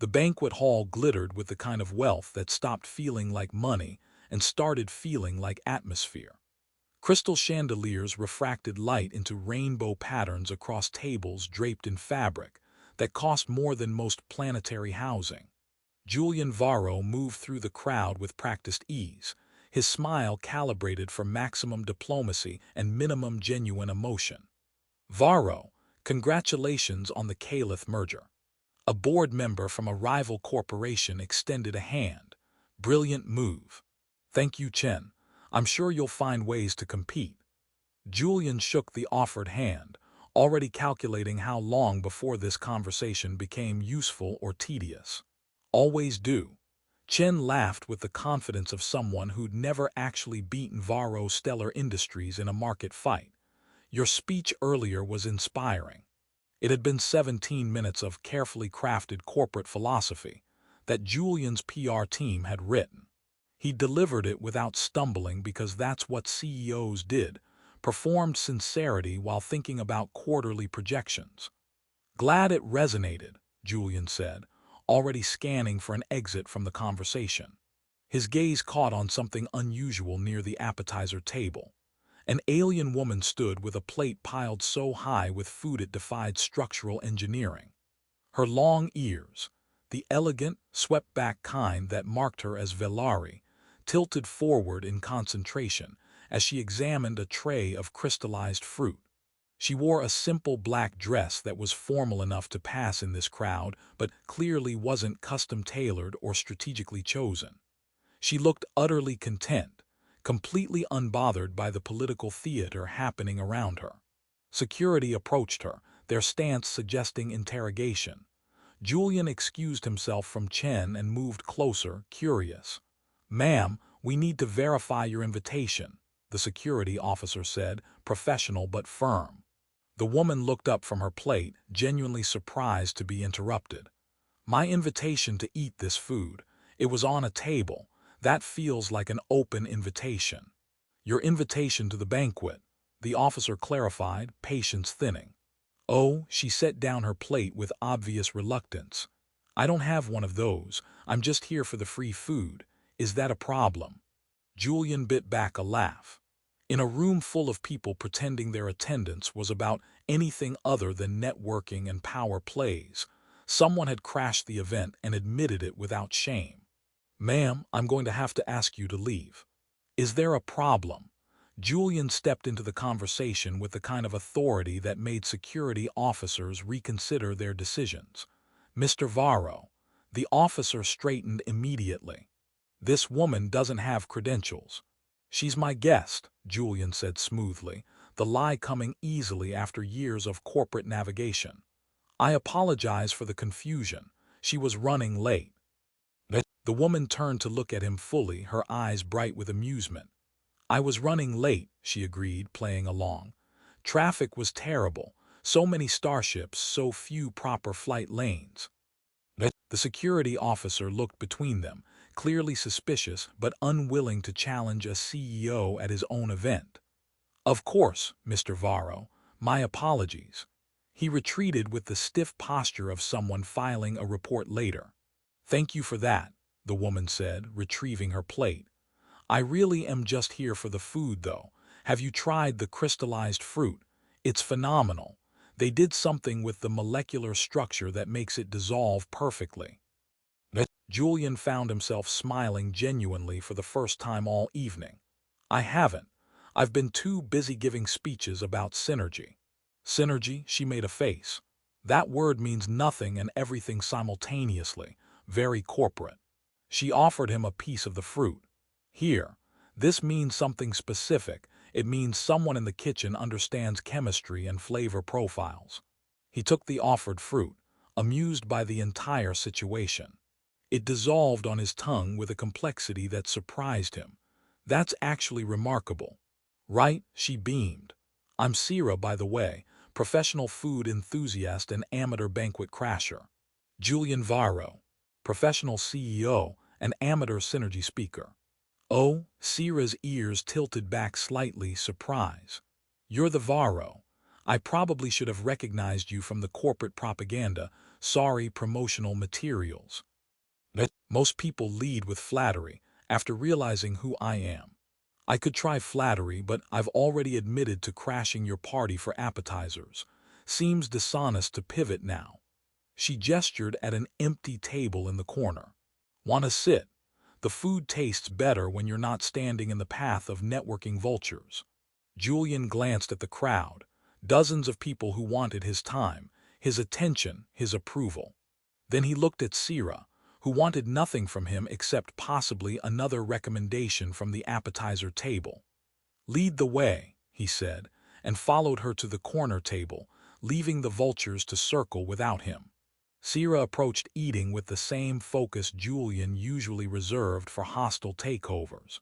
The banquet hall glittered with the kind of wealth that stopped feeling like money and started feeling like atmosphere. Crystal chandeliers refracted light into rainbow patterns across tables draped in fabric that cost more than most planetary housing. Julian Varro moved through the crowd with practiced ease, his smile calibrated for maximum diplomacy and minimum genuine emotion. "Varro, congratulations on the Caliph merger." A board member from a rival corporation extended a hand. "Brilliant move." "Thank you, Chen. I'm sure you'll find ways to compete." Julian shook the offered hand, already calculating how long before this conversation became useful or tedious. "Always do." Chen laughed with the confidence of someone who'd never actually beaten Varro Stellar Industries in a market fight. "Your speech earlier was inspiring." It had been 17 minutes of carefully crafted corporate philosophy that Julian's PR team had written. He delivered it without stumbling because that's what CEOs did, performed sincerity while thinking about quarterly projections. "Glad it resonated," Julian said, already scanning for an exit from the conversation. His gaze caught on something unusual near the appetizer table. An alien woman stood with a plate piled so high with food it defied structural engineering. Her long ears, the elegant, swept-back kind that marked her as Velari, tilted forward in concentration as she examined a tray of crystallized fruit. She wore a simple black dress that was formal enough to pass in this crowd, but clearly wasn't custom-tailored or strategically chosen. She looked utterly content, completely unbothered by the political theater happening around her. Security approached her, their stance suggesting interrogation. Julian excused himself from Chen and moved closer, curious. "Ma'am, we need to verify your invitation," the security officer said, professional but firm. The woman looked up from her plate, genuinely surprised to be interrupted. "My invitation to eat this food. It was on a table. That feels like an open invitation." "Your invitation to the banquet," the officer clarified, patience thinning. "Oh," she set down her plate with obvious reluctance. "I don't have one of those. I'm just here for the free food. Is that a problem?" Julian bit back a laugh. In a room full of people pretending their attendance was about anything other than networking and power plays, someone had crashed the event and admitted it without shame. "Ma'am, I'm going to have to ask you to leave." "Is there a problem?" Julian stepped into the conversation with the kind of authority that made security officers reconsider their decisions. "Mr. Varro." The officer straightened immediately. "This woman doesn't have credentials." "She's my guest," Julian said smoothly, the lie coming easily after years of corporate navigation. "I apologize for the confusion. She was running late." The woman turned to look at him fully, her eyes bright with amusement. "I was running late," she agreed, playing along. "Traffic was terrible. So many starships, so few proper flight lanes." The security officer looked between them, clearly suspicious but unwilling to challenge a CEO at his own event. "Of course, Mr. Varro. My apologies." He retreated with the stiff posture of someone filing a report later. "Thank you for that," the woman said, retrieving her plate. "I really am just here for the food, though. Have you tried the crystallized fruit? It's phenomenal. They did something with the molecular structure that makes it dissolve perfectly." Julian found himself smiling genuinely for the first time all evening. "I haven't. I've been too busy giving speeches about synergy." "Synergy?" She made a face. "That word means nothing and everything simultaneously. Very corporate." She offered him a piece of the fruit. "Here. This means something specific. It means someone in the kitchen understands chemistry and flavor profiles." He took the offered fruit, amused by the entire situation. It dissolved on his tongue with a complexity that surprised him. "That's actually remarkable." "Right?" She beamed. "I'm Sira, by the way, professional food enthusiast and amateur banquet crasher." Julian Varro, professional CEO and amateur synergy speaker. "Oh," Sira's ears tilted back slightly, surprise. "You're the Varro. I probably should have recognized you from the corporate propaganda, Sorry, promotional materials. Most people lead with flattery after realizing who I am. I could try flattery, but I've already admitted to crashing your party for appetizers. Seems dishonest to pivot now. She gestured at an empty table in the corner. Wanna sit? The food tastes better when you're not standing in the path of networking vultures. Julian glanced at the crowd, dozens of people who wanted his time, his attention, his approval. Then he looked at Sira, who wanted nothing from him except possibly another recommendation from the appetizer table. Lead the way, he said, and followed her to the corner table, leaving the vultures to circle without him. Sira approached eating with the same focus Julian usually reserved for hostile takeovers.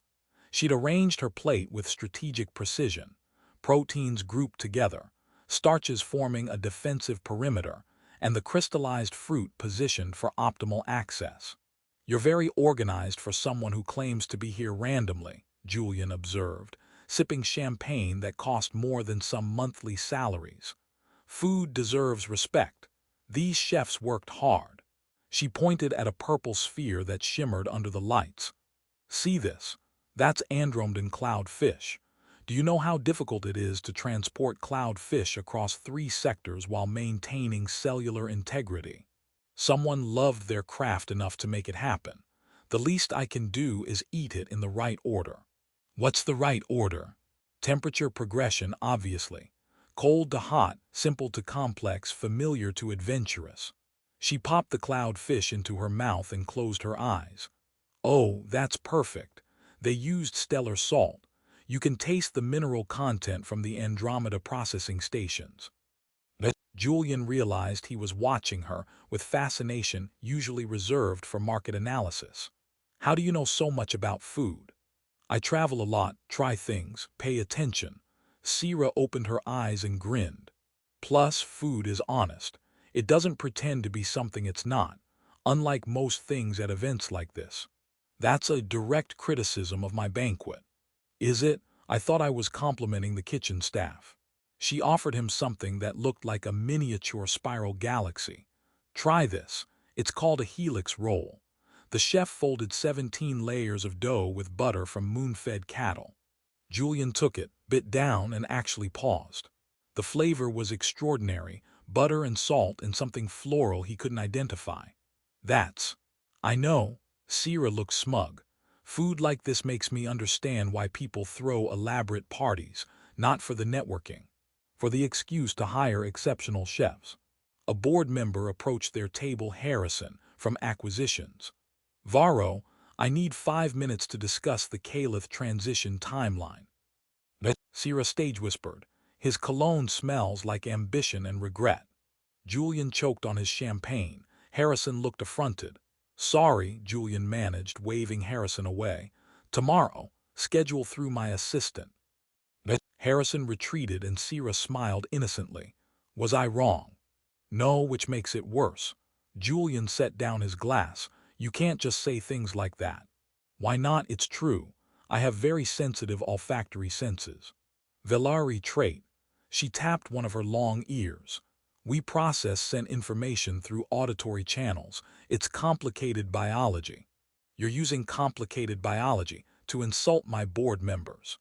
She'd arranged her plate with strategic precision, proteins grouped together, starches forming a defensive perimeter, and the crystallized fruit positioned for optimal access. You're very organized for someone who claims to be here randomly, Julian observed, sipping champagne that cost more than some monthly salaries. Food deserves respect. These chefs worked hard. She pointed at a purple sphere that shimmered under the lights. See this? That's Andromedan cloudfish. Do you know how difficult it is to transport cloudfish across 3 sectors while maintaining cellular integrity? Someone loved their craft enough to make it happen. The least I can do is eat it in the right order. What's the right order? Temperature progression, obviously. Cold to hot, simple to complex, familiar to adventurous. She popped the cloudfish into her mouth and closed her eyes. Oh, that's perfect. They used stellar salt. You can taste the mineral content from the Andromeda processing stations. Julian realized he was watching her with fascination usually reserved for market analysis. How do you know so much about food? I travel a lot, try things, pay attention. Sira opened her eyes and grinned. Plus, food is honest. It doesn't pretend to be something it's not, unlike most things at events like this. That's a direct criticism of my banquet. Is it? I thought I was complimenting the kitchen staff. She offered him something that looked like a miniature spiral galaxy. Try this. It's called a helix roll. The chef folded 17 layers of dough with butter from moon-fed cattle. Julian took it, bit down, and actually paused. The flavor was extraordinary, butter and salt and something floral he couldn't identify. That's... I know. Sira looked smug. Food like this makes me understand why people throw elaborate parties, not for the networking, for the excuse to hire exceptional chefs. A board member approached their table, Harrison, from acquisitions. Varro, I need 5 minutes to discuss the Caliph transition timeline. Sira stage whispered. His cologne smells like ambition and regret. Julian choked on his champagne. Harrison looked affronted. Sorry, Julian managed, waving Harrison away. Tomorrow, schedule through my assistant. Harrison retreated and Sira smiled innocently. Was I wrong? No, which makes it worse. Julian set down his glass. You can't just say things like that. Why not? It's true. I have very sensitive olfactory senses. Velari trait. She tapped one of her long ears. We process scent information through auditory channels. It's complicated biology. You're using complicated biology to insult my board members.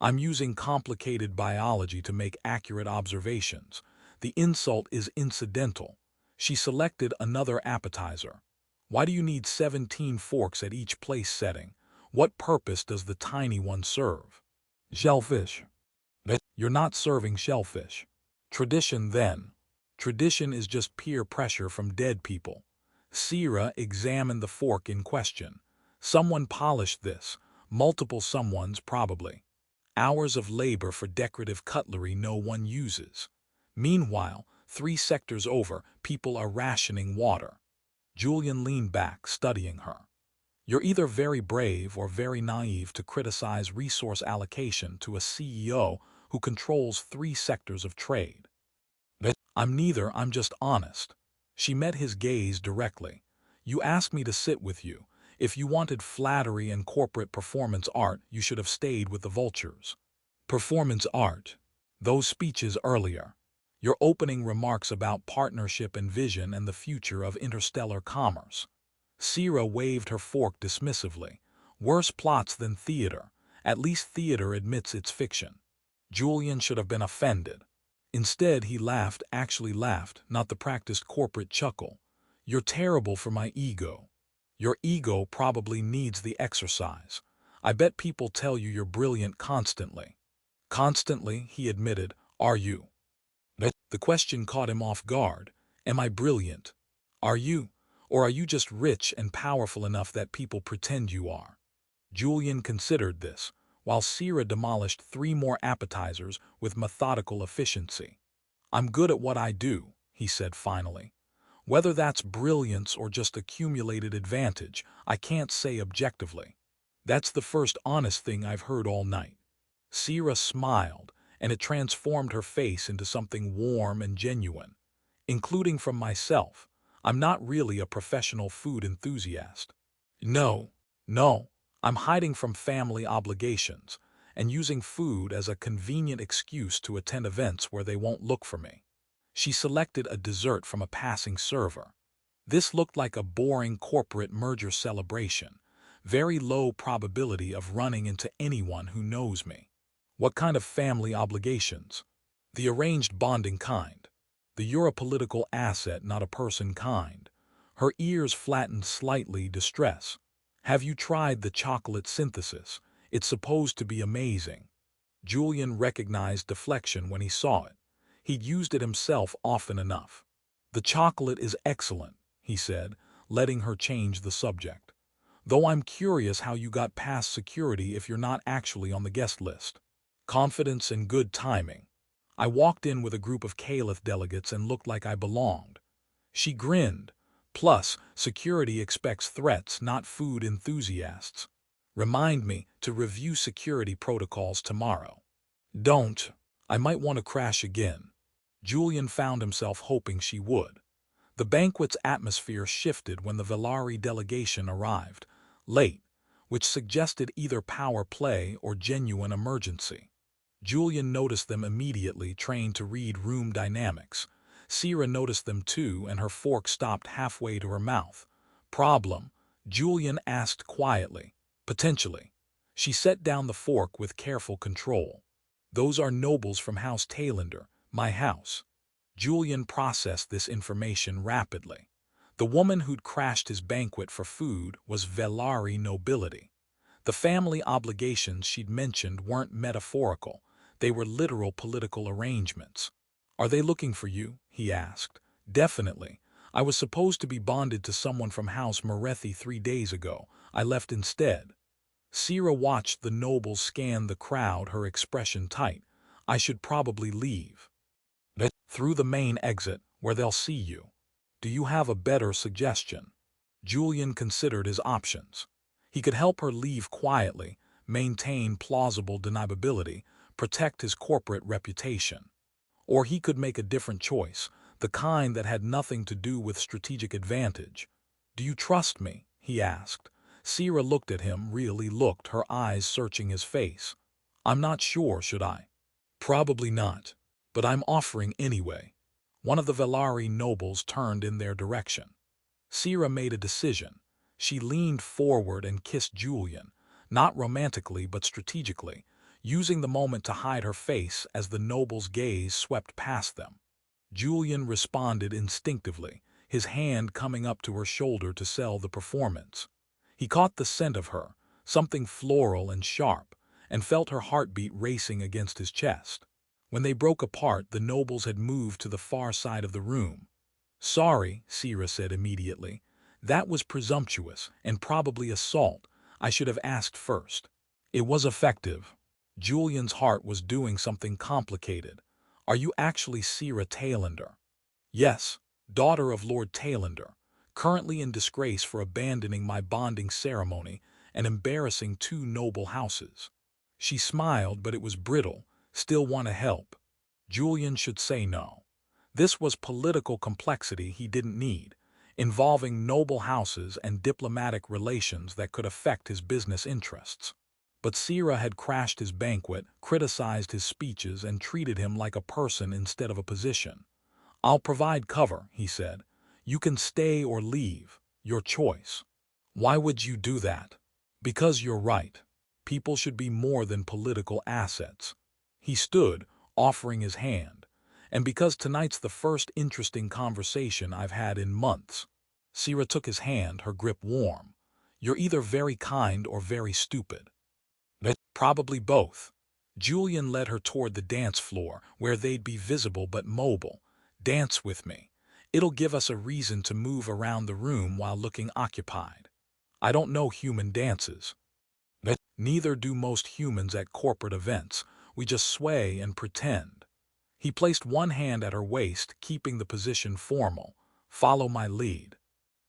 I'm using complicated biology to make accurate observations. The insult is incidental. She selected another appetizer. Why do you need 17 forks at each place setting? What purpose does the tiny one serve? Shellfish. You're not serving shellfish. Tradition then. Tradition is just peer pressure from dead people. Sira examined the fork in question. Someone polished this. Multiple someones probably. Hours of labor for decorative cutlery no one uses. Meanwhile, 3 sectors over, people are rationing water. Julian leaned back, studying her. You're either very brave or very naive to criticize resource allocation to a CEO who controls 3 sectors of trade. I'm neither, I'm just honest. She met his gaze directly. You asked me to sit with you. If you wanted flattery and corporate performance art, you should have stayed with the vultures. Performance art. Those speeches earlier. Your opening remarks about partnership and vision and the future of interstellar commerce. Sierra waved her fork dismissively. Worse plots than theater. At least theater admits it's fiction. Julian should have been offended. Instead, he laughed, actually laughed, not the practiced corporate chuckle. You're terrible for my ego. Your ego probably needs the exercise. I bet people tell you you're brilliant constantly. Constantly, he admitted. Are you? The question caught him off guard. Am I brilliant? Are you? Or are you just rich and powerful enough that people pretend you are? Julian considered this, while Sierra demolished 3 more appetizers with methodical efficiency. I'm good at what I do, he said finally. Whether that's brilliance or just accumulated advantage, I can't say objectively. That's the first honest thing I've heard all night. Sierra smiled, and it transformed her face into something warm and genuine. Including from myself, I'm not really a professional food enthusiast. No, I'm hiding from family obligations and using food as a convenient excuse to attend events where they won't look for me. She selected a dessert from a passing server. This looked like a boring corporate merger celebration, very low probability of running into anyone who knows me. What kind of family obligations? The arranged bonding kind. The Europolitical asset, not a person kind. Her ears flattened slightly, distress. Have you tried the chocolate synthesis? It's supposed to be amazing. Julian recognized deflection when he saw it. He'd used it himself often enough. The chocolate is excellent, he said, letting her change the subject. Though I'm curious how you got past security if you're not actually on the guest list. Confidence and good timing. I walked in with a group of Caliph delegates and looked like I belonged. She grinned. Plus, security expects threats, not food enthusiasts. Remind me to review security protocols tomorrow. Don't. I might want to crash again. Julian found himself hoping she would. The banquet's atmosphere shifted when the Velari delegation arrived, late, which suggested either power play or genuine emergency. Julian noticed them immediately, trained to read room dynamics. Sierra noticed them too, and her fork stopped halfway to her mouth. Problem? Julian asked quietly. Potentially. She set down the fork with careful control. Those are nobles from House Taylander, my house. Julian processed this information rapidly. The woman who'd crashed his banquet for food was Velari nobility. The family obligations she'd mentioned weren't metaphorical. They were literal political arrangements. Are they looking for you? He asked. Definitely. I was supposed to be bonded to someone from House Morethi 3 days ago. I left instead. Sierra watched the nobles scan the crowd, her expression tight. I should probably leave. Through the main exit, where they'll see you. Do you have a better suggestion? Julian considered his options. He could help her leave quietly, maintain plausible deniability, protect his corporate reputation. Or he could make a different choice, the kind that had nothing to do with strategic advantage. Do you trust me? He asked. Sierra looked at him, really looked, her eyes searching his face. I'm not sure, should I? Probably not. But I'm offering anyway. One of the Velari nobles turned in their direction. Sierra made a decision. She leaned forward and kissed Julian, not romantically but strategically, using the moment to hide her face as the noble's gaze swept past them. Julian responded instinctively, his hand coming up to her shoulder to sell the performance. He caught the scent of her, something floral and sharp, and felt her heartbeat racing against his chest. When they broke apart, the nobles had moved to the far side of the room. Sorry, Sierra said immediately. That was presumptuous and probably assault. I should have asked first. It was effective. Julian's heart was doing something complicated. Are you actually Sierra Taylander? Yes, daughter of Lord Taylander, currently in disgrace for abandoning my bonding ceremony and embarrassing 2 noble houses. She smiled, but it was brittle. Still want to help. Julian should say no. This was political complexity he didn't need, involving noble houses and diplomatic relations that could affect his business interests. But Sira had crashed his banquet, criticized his speeches, and treated him like a person instead of a position. "I'll provide cover," he said. "You can stay or leave. Your choice." "Why would you do that?" "Because you're right. People should be more than political assets." He stood, offering his hand. "And because tonight's the first interesting conversation I've had in months." Sira took his hand, her grip warm. "You're either very kind or very stupid." "Probably both." Julian led her toward the dance floor, where they'd be visible but mobile. "Dance with me. It'll give us a reason to move around the room while looking occupied." "I don't know human dances." "Neither do most humans at corporate events. We just sway and pretend." He placed one hand at her waist, keeping the position formal. "Follow my lead."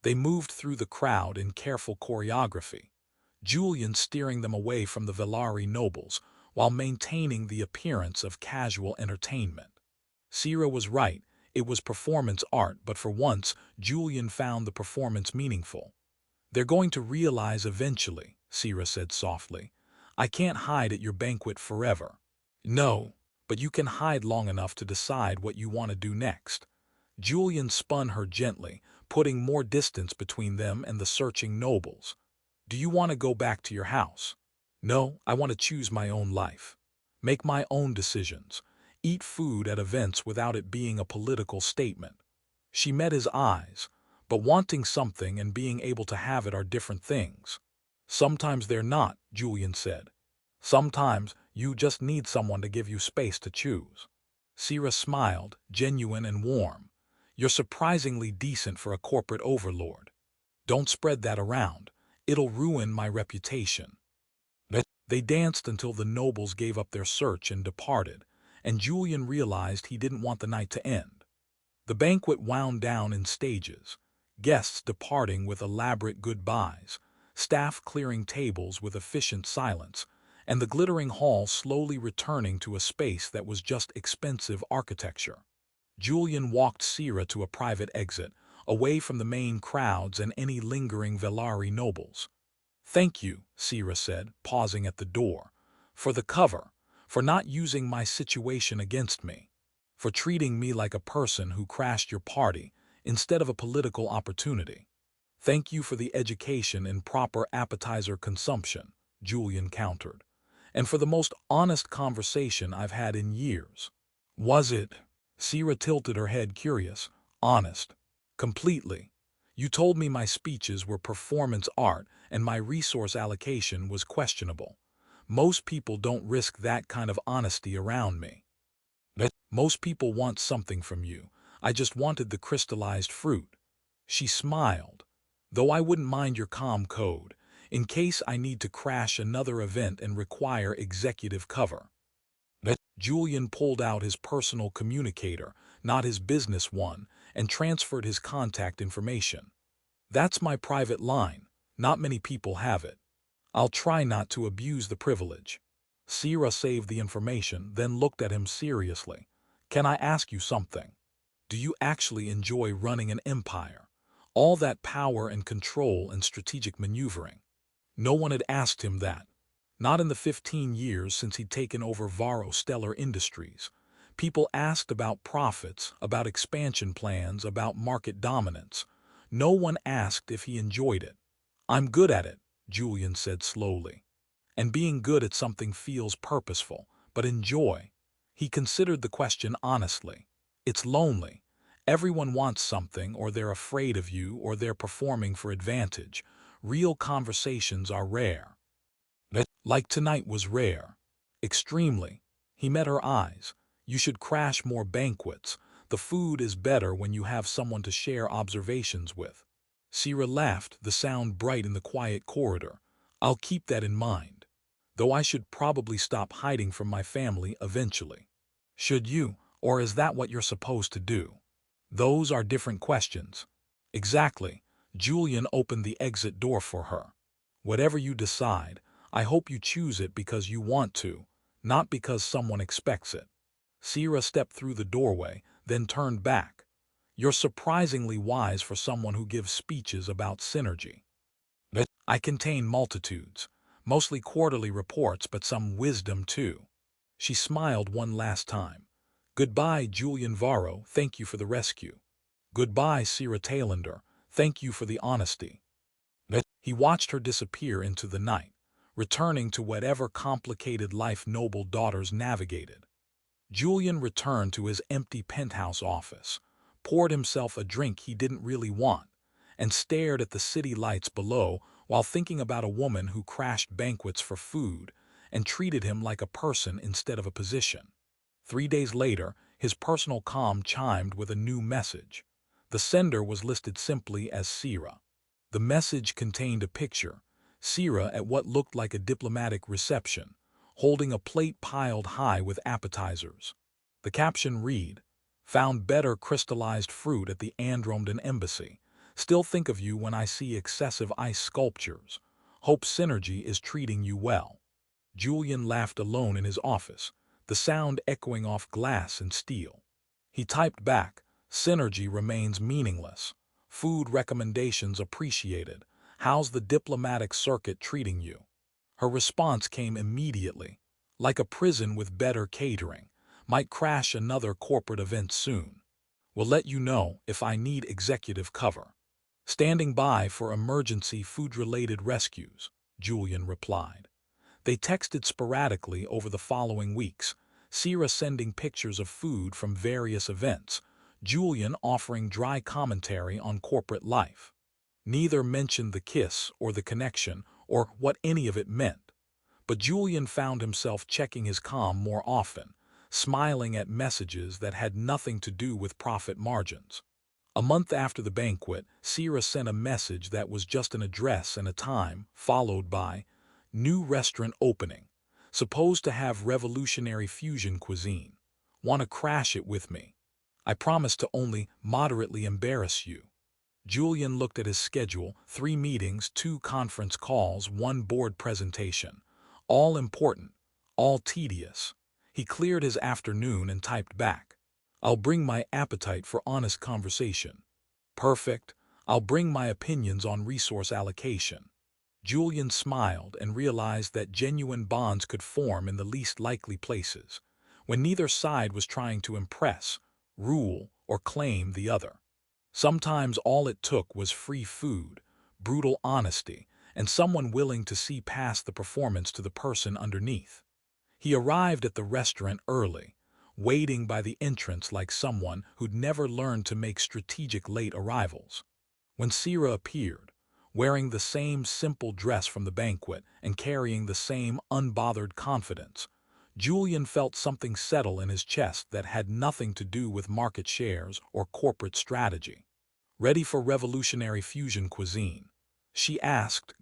They moved through the crowd in careful choreography, Julian steering them away from the Velari nobles, while maintaining the appearance of casual entertainment. Sira was right, it was performance art, but for once, Julian found the performance meaningful. "They're going to realize eventually," Sira said softly. "I can't hide at your banquet forever." "No, but you can hide long enough to decide what you want to do next." Julian spun her gently, putting more distance between them and the searching nobles. "Do you want to go back to your house?" "No, I want to choose my own life. Make my own decisions. Eat food at events without it being a political statement." She met his eyes, but wanting something and being able to have it are different things. "Sometimes they're not," Julian said. "Sometimes you just need someone to give you space to choose." Sira smiled, genuine and warm. "You're surprisingly decent for a corporate overlord. Don't spread that around. It'll ruin my reputation." They danced until the nobles gave up their search and departed, and Julian realized he didn't want the night to end. The banquet wound down in stages, guests departing with elaborate goodbyes, staff clearing tables with efficient silence, and the glittering hall slowly returning to a space that was just expensive architecture. Julian walked Sira to a private exit, away from the main crowds and any lingering Velari nobles. "Thank you," Sira said, pausing at the door, "for the cover, for not using my situation against me, for treating me like a person who crashed your party instead of a political opportunity." "Thank you for the education in proper appetizer consumption," Julian countered, "and for the most honest conversation I've had in years." "Was it?" Sira tilted her head, curious. "Honest." "Completely. You told me my speeches were performance art and my resource allocation was questionable. Most people don't risk that kind of honesty around me." "Most people want something from you. I just wanted the crystallized fruit." She smiled. "Though I wouldn't mind your calm code, in case I need to crash another event and require executive cover." Julian pulled out his personal communicator, not his business one, and transferred his contact information. "That's my private line. Not many people have it. I'll try not to abuse the privilege." Sira saved the information, then looked at him seriously. "Can I ask you something? Do you actually enjoy running an empire? All that power and control and strategic maneuvering?" No one had asked him that. Not in the 15 years since he'd taken over Varro Stellar Industries. People asked about profits, about expansion plans, about market dominance. No one asked if he enjoyed it. "I'm good at it," Julian said slowly. "And being good at something feels purposeful, but enjoy." He considered the question honestly. "It's lonely. Everyone wants something, or they're afraid of you, or they're performing for advantage. Real conversations are rare." Like tonight was rare. Extremely. He met her eyes. "You should crash more banquets. The food is better when you have someone to share observations with." Sira laughed, the sound bright in the quiet corridor. "I'll keep that in mind. Though I should probably stop hiding from my family eventually." "Should you, or is that what you're supposed to do?" "Those are different questions." "Exactly." Julian opened the exit door for her. "Whatever you decide, I hope you choose it because you want to, not because someone expects it." Sira stepped through the doorway, then turned back. "You're surprisingly wise for someone who gives speeches about synergy." "I contain multitudes. Mostly quarterly reports, but some wisdom too. She smiled one last time. Goodbye, Julian Varro, thank you for the rescue. Goodbye, Sira Tailander, thank you for the honesty. He watched her disappear into the night, returning to whatever complicated life noble daughters navigated. Julian returned to his empty penthouse office, poured himself a drink he didn't really want, and stared at the city lights below while thinking about a woman who crashed banquets for food and treated him like a person instead of a position. 3 days later, his personal comm chimed with a new message. The sender was listed simply as Sira. The message contained a picture, Sira at what looked like a diplomatic reception, holding a plate piled high with appetizers. The caption read, "Found better crystallized fruit at the Andromeda Embassy. Still think of you when I see excessive ice sculptures. Hope Synergy is treating you well." Julian laughed alone in his office, the sound echoing off glass and steel. He typed back, "Synergy remains meaningless. Food recommendations appreciated. How's the diplomatic circuit treating you?" Her response came immediately. "Like a prison with better catering. Might crash another corporate event soon. Will let you know if I need executive cover. Standing by for emergency food-related rescues," Julian replied. They texted sporadically over the following weeks, Sira sending pictures of food from various events, Julian offering dry commentary on corporate life. Neither mentioned the kiss or the connection or what any of it meant, but Julian found himself checking his comm more often, smiling at messages that had nothing to do with profit margins. A month after the banquet, Sira sent a message that was just an address and a time, followed by, "New restaurant opening. Supposed to have revolutionary fusion cuisine. Want to crash it with me? I promise to only moderately embarrass you." Julian looked at his schedule, 3 meetings, 2 conference calls, 1 board presentation. All important, all tedious. He cleared his afternoon and typed back, "I'll bring my appetite for honest conversation." "Perfect. I'll bring my opinions on resource allocation." Julian smiled and realized that genuine bonds could form in the least likely places, when neither side was trying to impress, rule, or claim the other. Sometimes all it took was free food, brutal honesty, and someone willing to see past the performance to the person underneath. He arrived at the restaurant early, waiting by the entrance like someone who'd never learned to make strategic late arrivals. When Sira appeared, wearing the same simple dress from the banquet and carrying the same unbothered confidence, Julian felt something settle in his chest that had nothing to do with market shares or corporate strategy. "Ready for revolutionary fusion cuisine?" she asked,